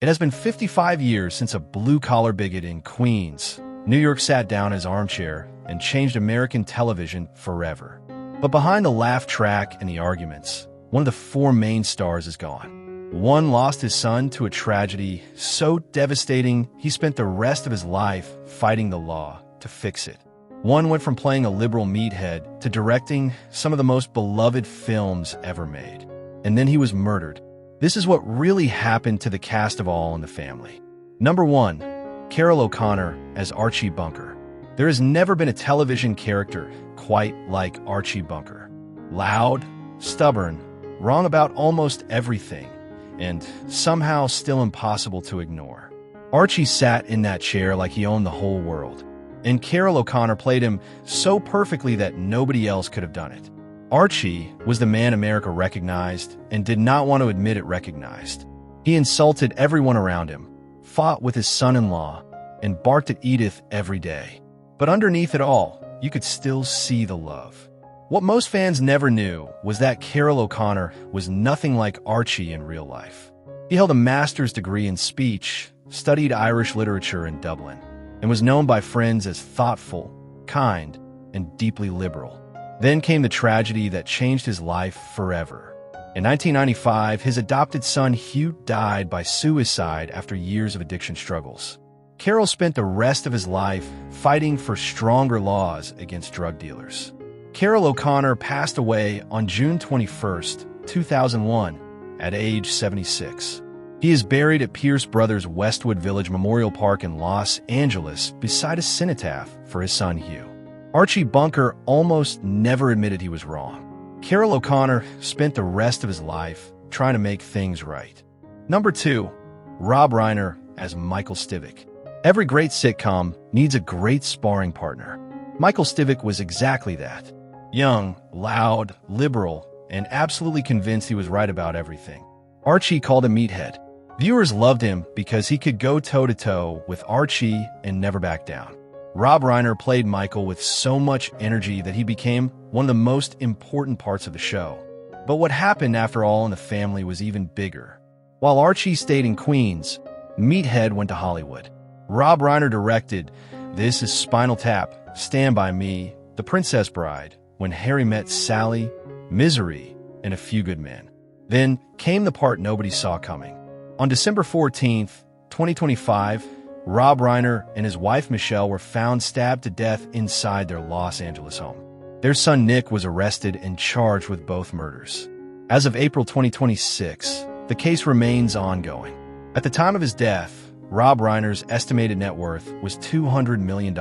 It has been 55 years since a blue-collar bigot in Queens, New York sat down in his armchair and changed American television forever. But behind the laugh track and the arguments, one of the four main stars is gone. One lost his son to a tragedy so devastating he spent the rest of his life fighting the law to fix it. One went from playing a liberal meathead to directing some of the most beloved films ever made. And then he was murdered. This is what really happened to the cast of All in the Family. Number 1. Carroll O'Connor as Archie Bunker. There has never been a television character quite like Archie Bunker. Loud, stubborn, wrong about almost everything, and somehow still impossible to ignore. Archie sat in that chair like he owned the whole world, and Carroll O'Connor played him so perfectly that nobody else could have done it. Archie was the man America recognized and did not want to admit it recognized. He insulted everyone around him, fought with his son-in-law, and barked at Edith every day. But underneath it all, you could still see the love. What most fans never knew was that Carroll O'Connor was nothing like Archie in real life. He held a master's degree in speech, studied Irish literature in Dublin, and was known by friends as thoughtful, kind, and deeply liberal. Then came the tragedy that changed his life forever. In 1995, his adopted son Hugh died by suicide after years of addiction struggles. Carroll spent the rest of his life fighting for stronger laws against drug dealers. Carroll O'Connor passed away on June 21, 2001, at age 76. He is buried at Pierce Brothers Westwood Village Memorial Park in Los Angeles beside a cenotaph for his son Hugh. Archie Bunker almost never admitted he was wrong. Carroll O'Connor spent the rest of his life trying to make things right. Number 2. Rob Reiner as Michael Stivic. Every great sitcom needs a great sparring partner. Michael Stivic was exactly that. Young, loud, liberal, and absolutely convinced he was right about everything. Archie called him Meathead. Viewers loved him because he could go toe-to-toe with Archie and never back down. Rob Reiner played Michael with so much energy that he became one of the most important parts of the show. But what happened after All in the Family was even bigger. While Archie stayed in Queens, Meathead went to Hollywood. Rob Reiner directed This Is Spinal Tap, Stand By Me, The Princess Bride, When Harry Met Sally, Misery, and A Few Good Men. Then came the part nobody saw coming. On December 14, 2025, Rob Reiner and his wife Michelle were found stabbed to death inside their Los Angeles home. Their son Nick was arrested and charged with both murders. As of April 2026, the case remains ongoing. At the time of his death, Rob Reiner's estimated net worth was $200 million.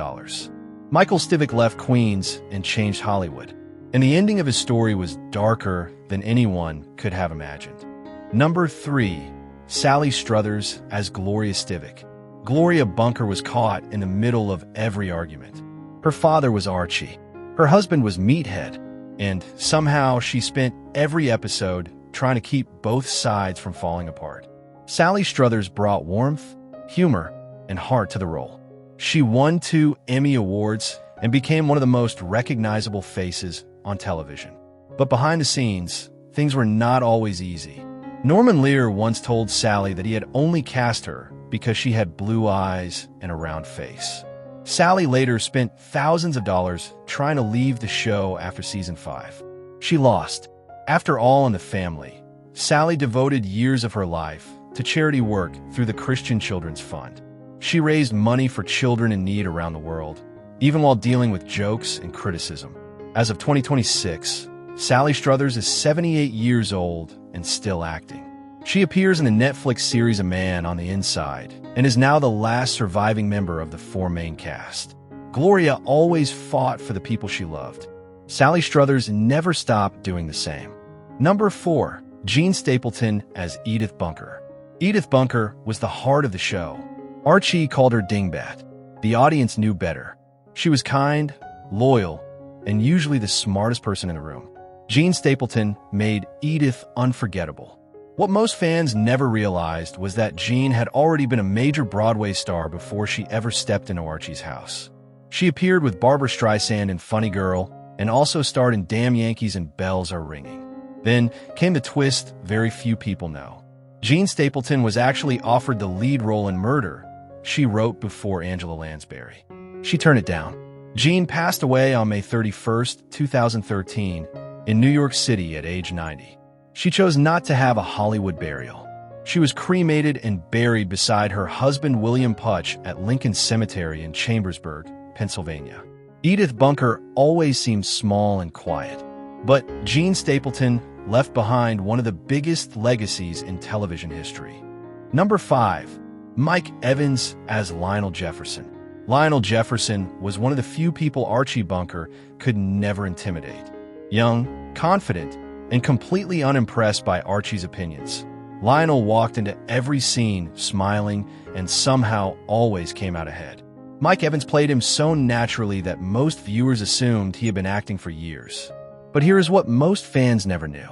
Michael Stivic left Queens and changed Hollywood, and the ending of his story was darker than anyone could have imagined. Number 3. Sally Struthers as Gloria Stivic. Gloria Bunker was caught in the middle of every argument. Her father was Archie. Her husband was Meathead. And somehow she spent every episode trying to keep both sides from falling apart. Sally Struthers brought warmth, humor, and heart to the role. She won 2 Emmy Awards and became one of the most recognizable faces on television. But behind the scenes, things were not always easy. Norman Lear once told Sally that he had only cast her because she had blue eyes and a round face. Sally later spent thousands of dollars trying to leave the show after season 5. She lost. After All in the Family, Sally devoted years of her life to charity work through the Christian Children's Fund. She raised money for children in need around the world, even while dealing with jokes and criticism. As of 2026, Sally Struthers is 78 years old and still acting. She appears in the Netflix series A Man on the Inside and is now the last surviving member of the 4 main cast. Gloria always fought for the people she loved. Sally Struthers never stopped doing the same. Number 4. Jean Stapleton as Edith Bunker. Edith Bunker was the heart of the show. Archie called her Dingbat. The audience knew better. She was kind, loyal, and usually the smartest person in the room. Jean Stapleton made Edith unforgettable. What most fans never realized was that Jean had already been a major Broadway star before she ever stepped into Archie's house. She appeared with Barbra Streisand in Funny Girl and also starred in Damn Yankees and Bells Are Ringing. Then came the twist very few people know. Jean Stapleton was actually offered the lead role in Murder, She Wrote before Angela Lansbury. She turned it down. Jean passed away on May 31, 2013, in New York City at age 90. She chose not to have a Hollywood burial. She was cremated and buried beside her husband William Putch at Lincoln Cemetery in Chambersburg, Pennsylvania. Edith Bunker always seemed small and quiet, but Jean Stapleton left behind one of the biggest legacies in television history. Number 5. Mike Evans as Lionel Jefferson. Lionel Jefferson was one of the few people Archie Bunker could never intimidate. Young, confident, and completely unimpressed by Archie's opinions, Lionel walked into every scene smiling and somehow always came out ahead. Mike Evans played him so naturally that most viewers assumed he had been acting for years. But here's what most fans never knew.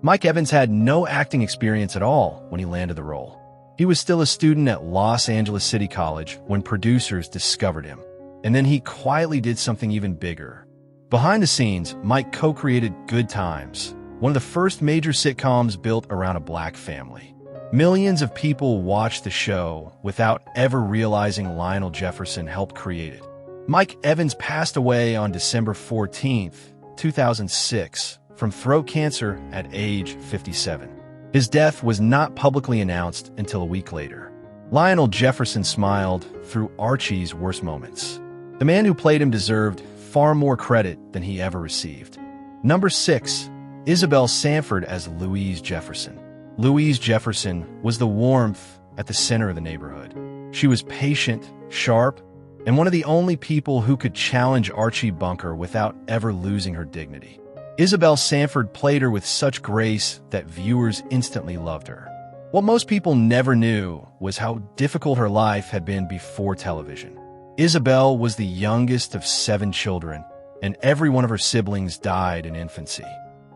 Mike Evans had no acting experience at all when he landed the role. He was still a student at Los Angeles City College when producers discovered him. And then he quietly did something even bigger. Behind the scenes, Mike co-created Good Times, one of the first major sitcoms built around a black family. Millions of people watched the show without ever realizing Lionel Jefferson helped create it. Mike Evans passed away on December 14, 2006, from throat cancer at age 57. His death was not publicly announced until a week later. Lionel Jefferson smiled through Archie's worst moments. The man who played him deserved far more credit than he ever received. Number 6. Isabel Sanford as Louise Jefferson. Louise Jefferson was the warmth at the center of the neighborhood. She was patient, sharp, and one of the only people who could challenge Archie Bunker without ever losing her dignity. Isabel Sanford played her with such grace that viewers instantly loved her. What most people never knew was how difficult her life had been before television. Isabel was the youngest of 7 children, and every one of her siblings died in infancy.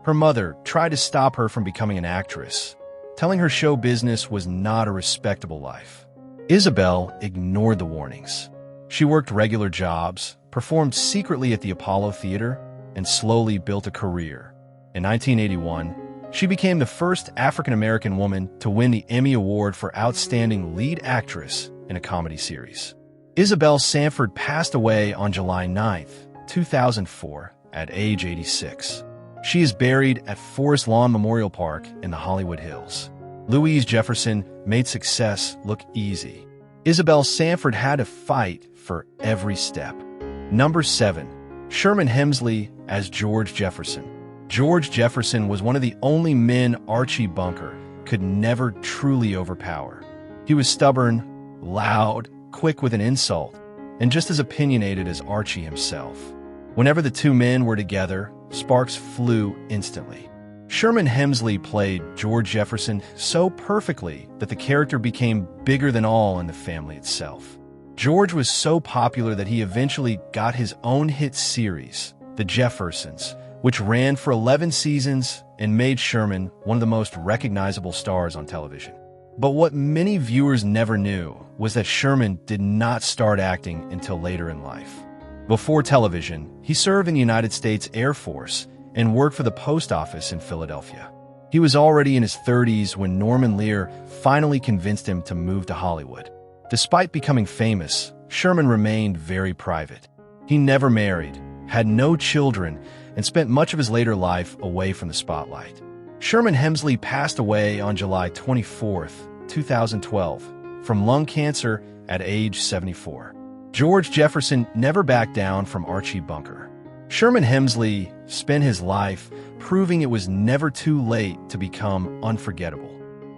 Her mother tried to stop her from becoming an actress, telling her show business was not a respectable life. Isabel ignored the warnings. She worked regular jobs, performed secretly at the Apollo Theater, and slowly built a career. In 1981, she became the first African-American woman to win the Emmy Award for Outstanding Lead Actress in a Comedy Series. Isabel Sanford passed away on July 9, 2004, at age 86. She is buried at Forest Lawn Memorial Park in the Hollywood Hills. Louise Jefferson made success look easy. Isabel Sanford had to fight for every step. Number 7. Sherman Hemsley as George Jefferson. George Jefferson was one of the only men Archie Bunker could never truly overpower. He was stubborn, loud, quick with an insult, and just as opinionated as Archie himself. Whenever the two men were together, sparks flew instantly. Sherman Hemsley played George Jefferson so perfectly that the character became bigger than all in the family itself. George was so popular that he eventually got his own hit series, The Jeffersons, which ran for 11 seasons and made Sherman one of the most recognizable stars on television. But what many viewers never knew was that Sherman did not start acting until later in life. Before television, he served in the United States Air Force and worked for the post office in Philadelphia. He was already in his 30s when Norman Lear finally convinced him to move to Hollywood. Despite becoming famous, Sherman remained very private. He never married, had no children, and spent much of his later life away from the spotlight. Sherman Hemsley passed away on July 24, 2012, from lung cancer at age 74. George Jefferson never backed down from Archie Bunker. Sherman Hemsley spent his life proving it was never too late to become unforgettable.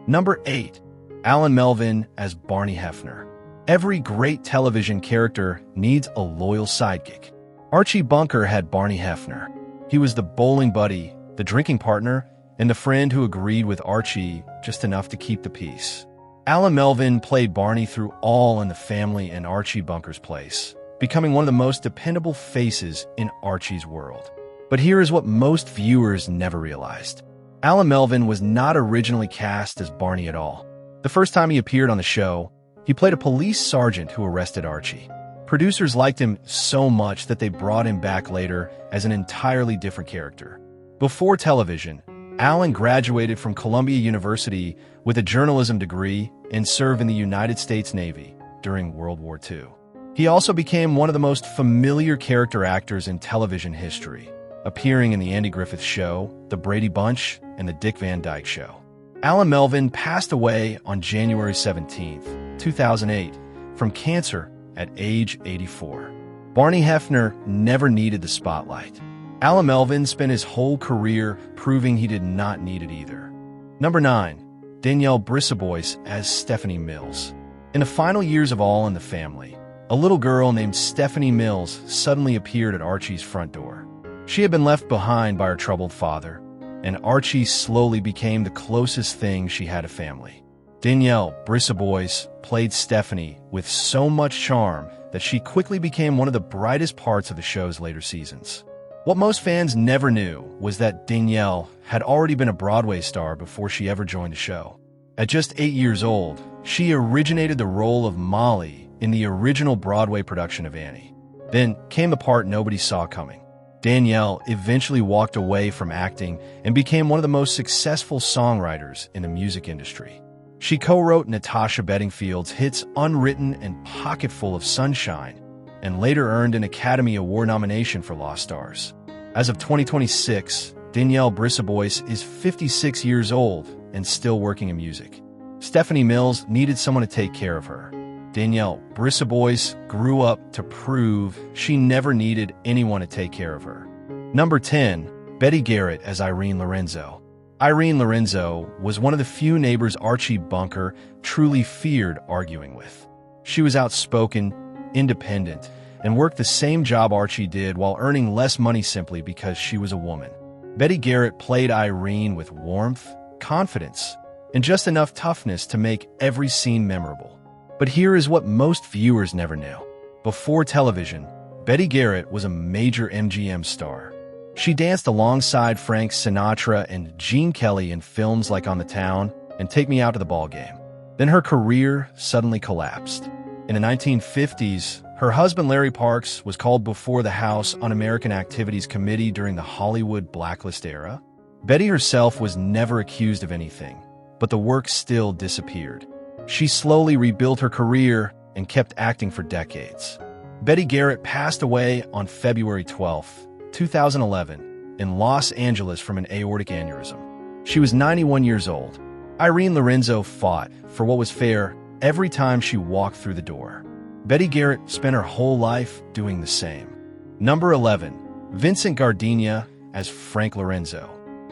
Number 8. Allan Melvin as Barney Hefner. Every great television character needs a loyal sidekick. Archie Bunker had Barney Hefner. He was the bowling buddy, the drinking partner, and the friend who agreed with Archie just enough to keep the peace. Allan Melvin played Barney through All in the Family and Archie Bunker's Place, becoming one of the most dependable faces in Archie's world. But here is what most viewers never realized. Allan Melvin was not originally cast as Barney at all. The first time he appeared on the show, he played a police sergeant who arrested Archie. Producers liked him so much that they brought him back later as an entirely different character. Before television, Allan graduated from Columbia University with a journalism degree and served in the United States Navy during World War II. He also became one of the most familiar character actors in television history, appearing in The Andy Griffith Show, The Brady Bunch, and The Dick Van Dyke Show. Allan Melvin passed away on January 17, 2008, from cancer at age 84. Barney Hefner never needed the spotlight. Allan Melvin spent his whole career proving he did not need it either. Number 9. Danielle Brisebois as Stephanie Mills. In the final years of All in the Family, a little girl named Stephanie Mills suddenly appeared at Archie's front door. She had been left behind by her troubled father, and Archie slowly became the closest thing she had to family. Danielle Brisebois played Stephanie with so much charm that she quickly became one of the brightest parts of the show's later seasons. What most fans never knew was that Danielle had already been a Broadway star before she ever joined the show. At just 8 years old, she originated the role of Molly in the original Broadway production of Annie. Then came the part nobody saw coming. Danielle eventually walked away from acting and became one of the most successful songwriters in the music industry. She co-wrote Natasha Bedingfield's hits Unwritten and Pocketful of Sunshine, and later earned an Academy Award nomination for Lost Stars. As of 2026, Danielle Brisebois is 56 years old and still working in music. Stephanie Mills needed someone to take care of her. Danielle Brisebois grew up to prove she never needed anyone to take care of her. Number 10. Betty Garrett as Irene Lorenzo. Irene Lorenzo was one of the few neighbors Archie Bunker truly feared arguing with. She was outspoken, independent, and worked the same job Archie did while earning less money simply because she was a woman. Betty Garrett played Irene with warmth, confidence, and just enough toughness to make every scene memorable. But here is what most viewers never knew. Before television, Betty Garrett was a major MGM star. She danced alongside Frank Sinatra and Gene Kelly in films like On the Town and Take Me Out to the Ball Game. Then her career suddenly collapsed. In the 1950s, her husband Larry Parks was called before the House Un-American Activities Committee during the Hollywood blacklist era. Betty herself was never accused of anything, but the work still disappeared. She slowly rebuilt her career and kept acting for decades. Betty Garrett passed away on February 12, 2011, in Los Angeles from an aortic aneurysm. She was 91 years old. Irene Lorenzo fought for what was fair every time she walked through the door. Betty Garrett spent her whole life doing the same. Number 11. Vincent Gardenia as Frank Lorenzo.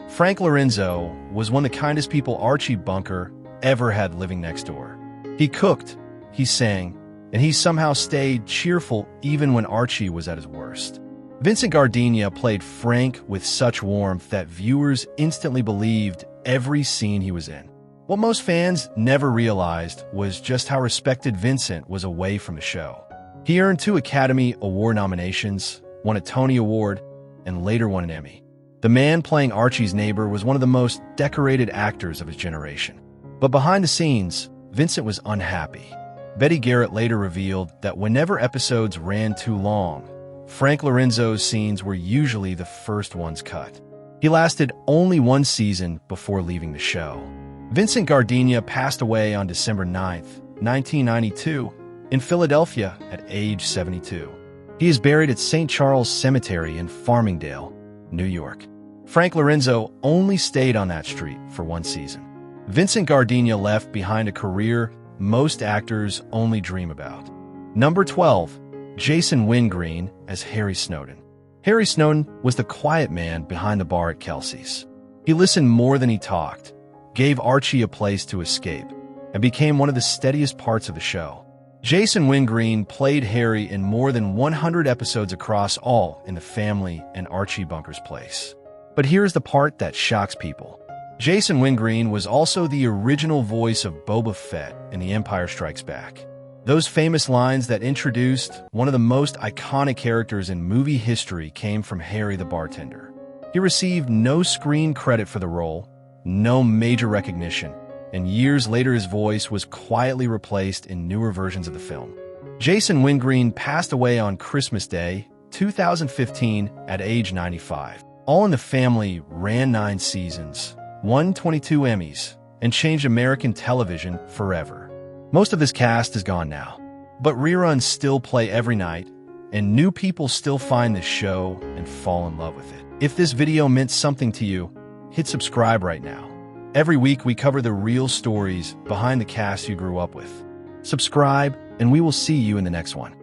Frank Lorenzo was one of the kindest people Archie Bunker ever had living next door. He cooked, he sang, and he somehow stayed cheerful even when Archie was at his worst. Vincent Gardenia played Frank with such warmth that viewers instantly believed every scene he was in. What most fans never realized was just how respected Vincent was away from the show. He earned 2 Academy Award nominations, won a Tony Award, and later won an Emmy. The man playing Archie's neighbor was one of the most decorated actors of his generation. But behind the scenes, Vincent was unhappy. Betty Garrett later revealed that whenever episodes ran too long, Frank Lorenzo's scenes were usually the first ones cut. He lasted only 1 season before leaving the show. Vincent Gardenia passed away on December 9, 1992, in Philadelphia at age 72. He is buried at St. Charles Cemetery in Farmingdale, New York. Frank Lorenzo only stayed on that street for 1 season. Vincent Gardenia left behind a career most actors only dream about. Number 12. Jason Wingreen as Harry Snowden. Harry Snowden was the quiet man behind the bar at Kelsey's. He listened more than he talked, gave Archie a place to escape, and became one of the steadiest parts of the show. Jason Wingreen played Harry in more than 100 episodes across All in the Family and Archie Bunker's Place. But here's the part that shocks people. Jason Wingreen was also the original voice of Boba Fett in The Empire Strikes Back. Those famous lines that introduced one of the most iconic characters in movie history came from Harry the bartender. He received no screen credit for the role, no major recognition, and years later his voice was quietly replaced in newer versions of the film. Jason Wingreen passed away on Christmas Day, 2015, at age 95. All in the Family ran 9 seasons, won 22 Emmys, and changed American television forever. Most of this cast is gone now, but reruns still play every night, and new people still find this show and fall in love with it. If this video meant something to you, hit subscribe right now. Every week we cover the real stories behind the cast you grew up with. Subscribe, and we will see you in the next one.